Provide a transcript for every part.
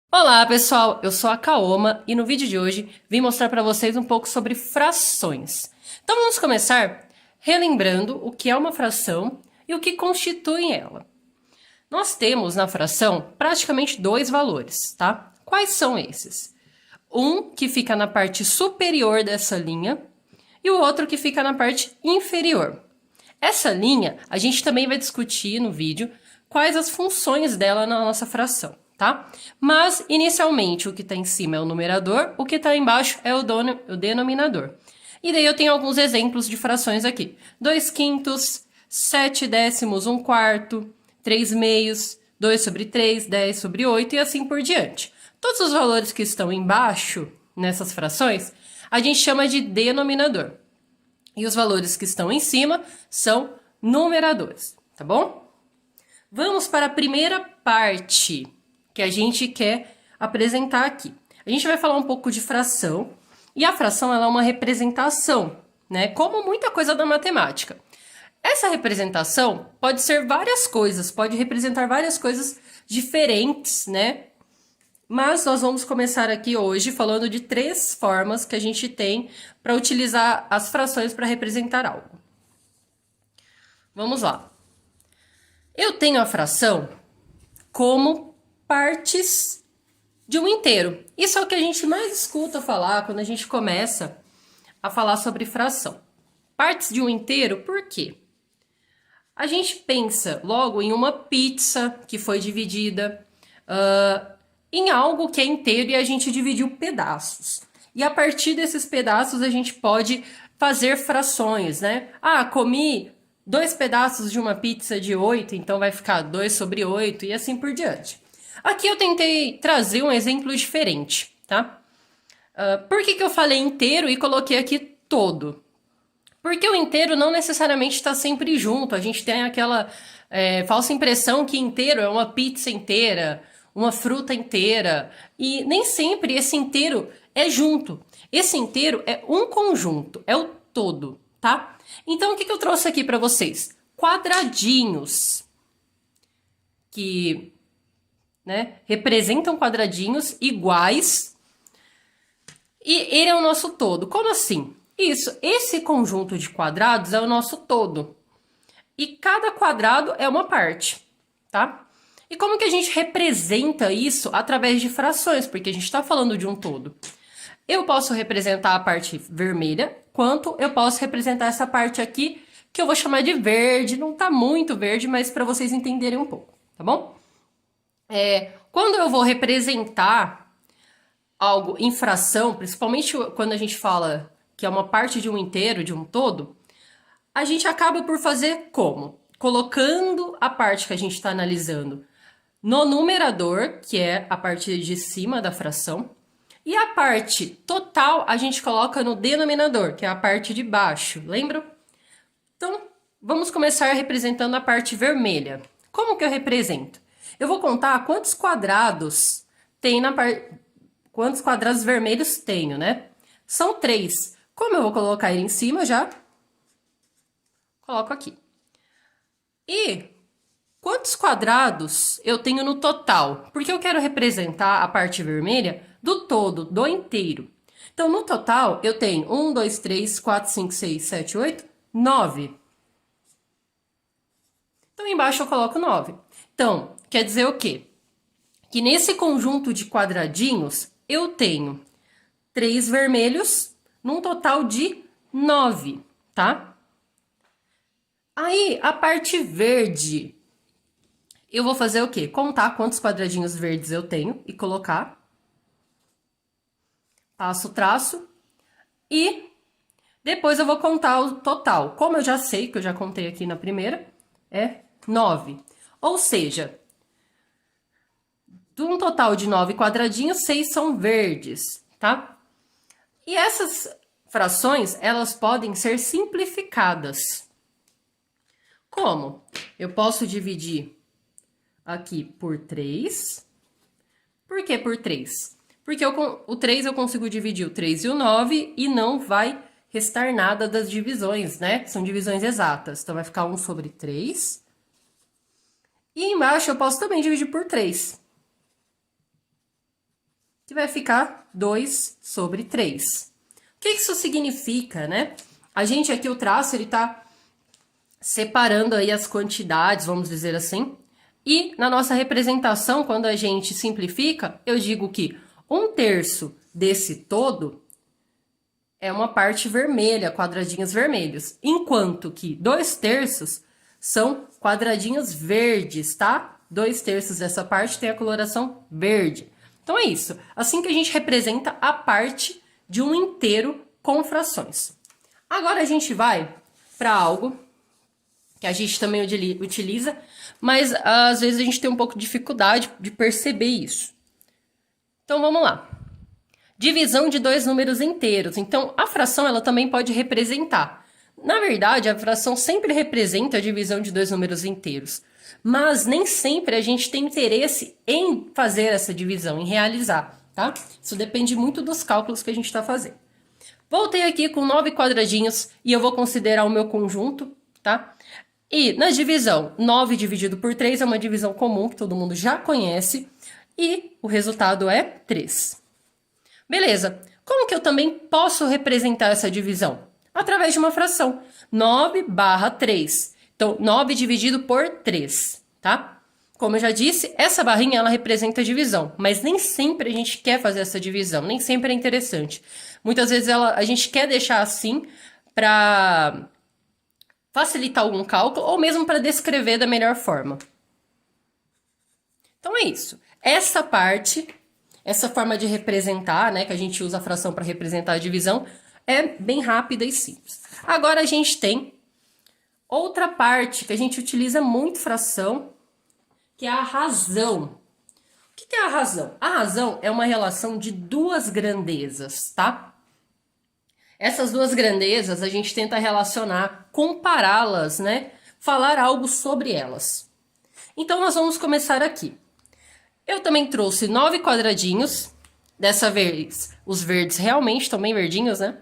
Olá, pessoal! Eu sou a Kaoma e no vídeo de hoje vim mostrar para vocês um pouco sobre frações. Então vamos começar relembrando o que é uma fração e o que constitui ela. Nós temos na fração praticamente dois valores, tá? Quais são esses? Um que fica na parte superior dessa linha e o outro que fica na parte inferior. Essa linha a gente também vai discutir no vídeo quais as funções dela na nossa fração, tá? Mas, inicialmente, o que está em cima é o numerador, o que está embaixo é o denominador. E daí eu tenho alguns exemplos de frações aqui. 2 quintos, 7 décimos, 1 quarto, 3 meios, 2 sobre 3, 10 sobre 8 e assim por diante. Todos os valores que estão embaixo, nessas frações, a gente chama de denominador. E os valores que estão em cima são numeradores, tá bom? Vamos para a primeira parte que a gente quer apresentar aqui. A gente vai falar um pouco de fração, e a fração ela é uma representação, né? Como muita coisa da matemática. Essa representação pode ser várias coisas, pode representar várias coisas diferentes, né? Mas nós vamos começar aqui hoje falando de três formas que a gente tem para utilizar as frações para representar algo. Vamos lá. Eu tenho a fração como partes de um inteiro. Isso é o que a gente mais escuta falar quando a gente começa a falar sobre fração. Partes de um inteiro, por quê? A gente pensa logo em uma pizza que foi dividida, em algo que é inteiro e a gente dividiu pedaços. E a partir desses pedaços a gente pode fazer frações, né? Ah, comi 2 pedaços de uma pizza de 8, então vai ficar 2 sobre 8 e assim por diante. Aqui eu tentei trazer um exemplo diferente, tá? Por que eu falei inteiro e coloquei aqui todo? Porque o inteiro não necessariamente está sempre junto. A gente tem aquela falsa impressão que inteiro é uma pizza inteira, uma fruta inteira. E nem sempre esse inteiro é junto. Esse inteiro é um conjunto, é o todo, tá? Então, o que eu trouxe aqui para vocês? Quadradinhos. Que, né, representam quadradinhos iguais. E ele é o nosso todo. Como assim? Isso, esse conjunto de quadrados é o nosso todo. E cada quadrado é uma parte, tá? E como que a gente representa isso através de frações? Porque a gente está falando de um todo. Eu posso representar a parte vermelha, quanto eu posso representar essa parte aqui, que eu vou chamar de verde. Não tá muito verde, mas para vocês entenderem um pouco, tá bom? Quando eu vou representar algo em fração, principalmente quando a gente fala que é uma parte de um inteiro, de um todo, a gente acaba por fazer como? Colocando a parte que a gente está analisando no numerador, que é a parte de cima da fração, e a parte total a gente coloca no denominador, que é a parte de baixo, lembram? Então, vamos começar representando a parte vermelha. Como que eu represento? Eu vou contar quantos quadrados tem na parte... Quantos quadrados vermelhos tenho, né? São 3. Como eu vou colocar ele em cima já, coloco aqui. E quantos quadrados eu tenho no total? Porque eu quero representar a parte vermelha do todo, do inteiro. Então, no total, eu tenho 1, 2, 3, 4, 5, 6, 7, 8, 9. Então, embaixo eu coloco 9. Então, quer dizer o quê? Que nesse conjunto de quadradinhos, eu tenho 3 vermelhos, num total de 9, tá? Aí, a parte verde, eu vou fazer o quê? Contar quantos quadradinhos verdes eu tenho e colocar. Passo o traço. E depois eu vou contar o total. Como eu já sei, que eu já contei aqui na primeira, é 9. Ou seja, de um total de 9 quadradinhos, 6 são verdes, tá? E essas frações, elas podem ser simplificadas. Como? Eu posso dividir aqui por 3. Por que por 3? Porque o 3 eu consigo dividir o 3 e o 9 e não vai restar nada das divisões, né? São divisões exatas. Então, vai ficar 1 sobre 3. E embaixo eu posso também dividir por 3. que vai ficar 2 sobre 3. O que isso significa, né? A gente aqui, o traço, ele tá separando aí as quantidades, vamos dizer assim. E na nossa representação, quando a gente simplifica, eu digo que 1/3 desse todo é uma parte vermelha, quadradinhos vermelhos. Enquanto que 2/3 são quadradinhos verdes, tá? 2/3 dessa parte tem a coloração verde. Então é isso. Assim que a gente representa a parte de um inteiro com frações. Agora a gente vai para algo que a gente também utiliza, mas às vezes a gente tem um pouco de dificuldade de perceber isso. Então vamos lá. Divisão de dois números inteiros. Então a fração ela também pode representar. Na verdade, a fração sempre representa a divisão de dois números inteiros, mas nem sempre a gente tem interesse em fazer essa divisão, em realizar, tá? Isso depende muito dos cálculos que a gente está fazendo. Voltei aqui com 9 quadradinhos e eu vou considerar o meu conjunto, tá? E na divisão, 9 dividido por 3 é uma divisão comum que todo mundo já conhece e o resultado é 3. Beleza, como que eu também posso representar essa divisão? Através de uma fração, 9/3. Então, 9 dividido por 3, tá? Como eu já disse, essa barrinha ela representa a divisão, mas nem sempre a gente quer fazer essa divisão, nem sempre é interessante. Muitas vezes a gente quer deixar assim para facilitar algum cálculo ou mesmo para descrever da melhor forma. Então é isso. Essa parte, essa forma de representar, né, que a gente usa a fração para representar a divisão, é bem rápida e simples. Agora a gente tem outra parte que a gente utiliza muito fração, que é a razão. O que é a razão? A razão é uma relação de duas grandezas, tá? Essas duas grandezas a gente tenta relacionar, compará-las, né? Falar algo sobre elas. Então nós vamos começar aqui. Eu também trouxe 9 quadradinhos. Dessa vez, os verdes realmente estão bem verdinhos, né?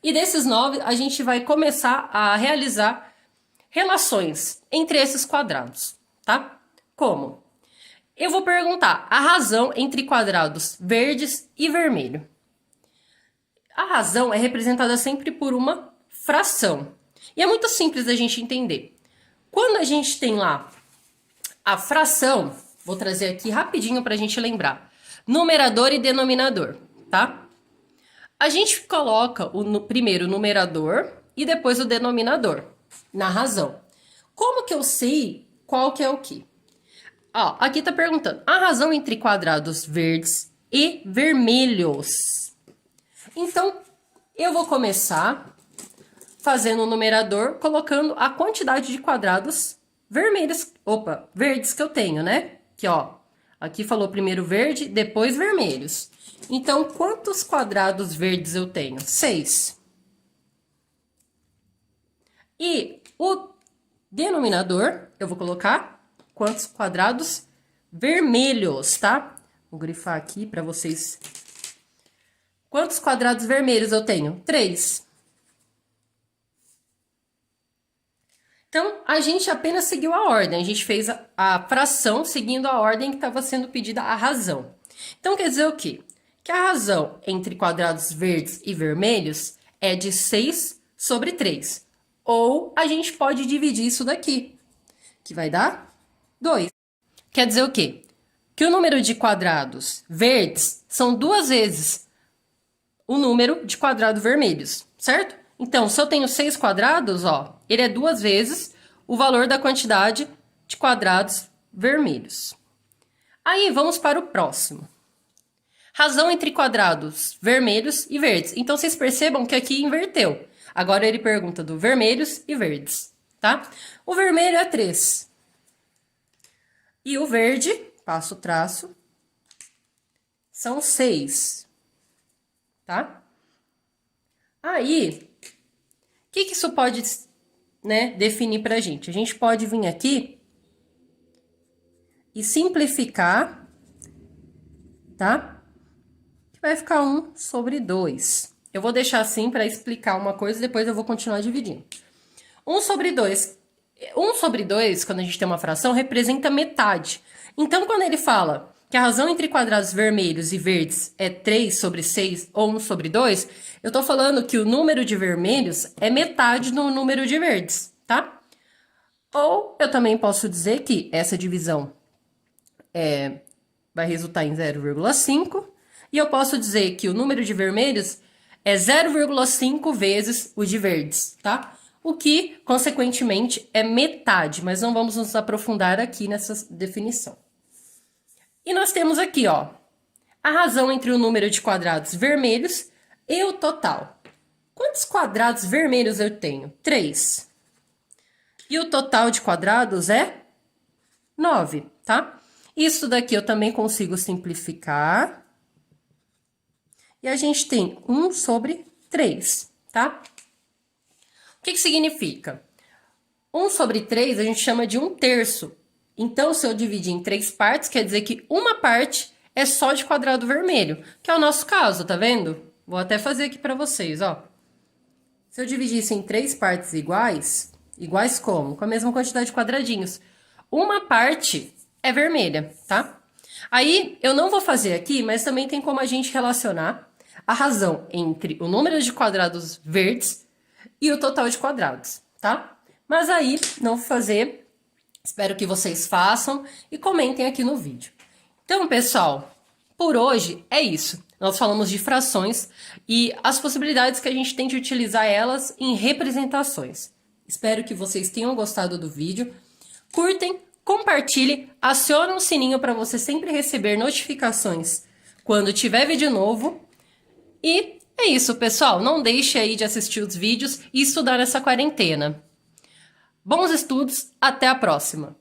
E desses 9, a gente vai começar a realizar relações entre esses quadrados, tá? Como? Eu vou perguntar a razão entre quadrados verdes e vermelho. A razão é representada sempre por uma fração. E é muito simples da gente entender. Quando a gente tem lá a fração, vou trazer aqui rapidinho para a gente lembrar. Numerador e denominador, tá? A gente coloca primeiro o numerador e depois o denominador na razão. Como que eu sei qual que é o quê? Ó, aqui tá perguntando a razão entre quadrados verdes e vermelhos. Então, eu vou começar fazendo o numerador, colocando a quantidade de quadrados verdes que eu tenho, né? Que, ó, aqui falou primeiro verde, depois vermelhos. Então, quantos quadrados verdes eu tenho? 6. E o denominador, eu vou colocar quantos quadrados vermelhos, tá? Vou grifar aqui para vocês. Quantos quadrados vermelhos eu tenho? 3. Então, a gente apenas seguiu a ordem. A gente fez a fração seguindo a ordem que estava sendo pedida a razão. Então, quer dizer o quê? Que a razão entre quadrados verdes e vermelhos é de 6 sobre 3. Ou a gente pode dividir isso daqui, que vai dar 2. Quer dizer o quê? Que o número de quadrados verdes são 2 vezes o número de quadrados vermelhos, certo? Então, se eu tenho 6 quadrados, ó, ele é 2 vezes o valor da quantidade de quadrados vermelhos. Aí, vamos para o próximo. Razão entre quadrados vermelhos e verdes. Então, vocês percebam que aqui inverteu. Agora, ele pergunta do vermelhos e verdes, tá? O vermelho é 3. E o verde, passo o traço, são 6, tá? Aí, o que isso pode, né, definir pra gente? A gente pode vir aqui e simplificar, tá? Que vai ficar 1 sobre 2. Eu vou deixar assim para explicar uma coisa e depois eu vou continuar dividindo. 1 sobre 2. 1 sobre 2, quando a gente tem uma fração, representa metade. Então, quando ele fala que a razão entre quadrados vermelhos e verdes é 3 sobre 6 ou 1 sobre 2, eu tô falando que o número de vermelhos é metade do número de verdes, tá? Ou eu também posso dizer que essa divisão vai resultar em 0,5, e eu posso dizer que o número de vermelhos é 0,5 vezes o de verdes, tá? O que, consequentemente, é metade, mas não vamos nos aprofundar aqui nessa definição. E nós temos aqui, ó, a razão entre o número de quadrados vermelhos e o total. Quantos quadrados vermelhos eu tenho? 3. E o total de quadrados é 9, tá? Isso daqui eu também consigo simplificar. E a gente tem 1 sobre 3, tá? O que significa? 1 sobre 3 a gente chama de 1/3. Então, se eu dividir em 3 partes, quer dizer que uma parte é só de quadrado vermelho, que é o nosso caso, tá vendo? Vou até fazer aqui para vocês, ó. Se eu dividisse em 3 partes iguais, iguais como? Com a mesma quantidade de quadradinhos. Uma parte é vermelha, tá? Aí, eu não vou fazer aqui, mas também tem como a gente relacionar a razão entre o número de quadrados verdes e o total de quadrados, tá? Mas aí, não vou fazer, espero que vocês façam e comentem aqui no vídeo. Então, pessoal, por hoje é isso. Nós falamos de frações e as possibilidades que a gente tem de utilizar elas em representações. Espero que vocês tenham gostado do vídeo. Curtem, compartilhem, acionem o sininho para você sempre receber notificações quando tiver vídeo novo. E é isso, pessoal. Não deixe aí de assistir os vídeos e estudar nessa quarentena. Bons estudos, até a próxima!